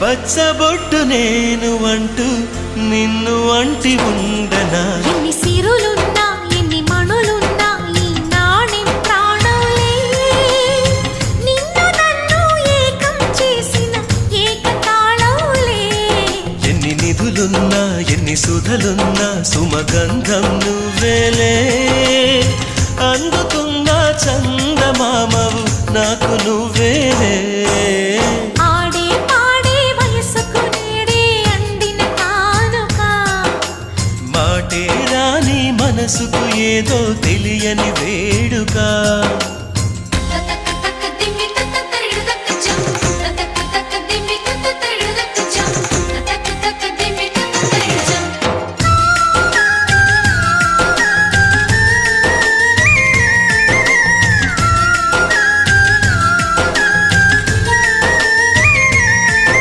పచ్చబొట్టు నేను అంటూ నిన్ను అంటి ఉండనా ఎన్ని సిరులున్నా ఎన్ని మణులున్నా ఈ నాణెం ప్రాణంలే నిన్ను నన్ను ఏకం చేసిన ఏకతాళంలే ఎన్ని నిధులున్నా ఎన్ని సుధలున్నా సుమగంధం నువ్వేలే అందుతున్న చందమామవు నాకు నువ్వేలే ఆడే పాడే వయసుకు నేడే అందిన కానుక మాటే రాని మనసుకు ఏదో తెలియని వేడుక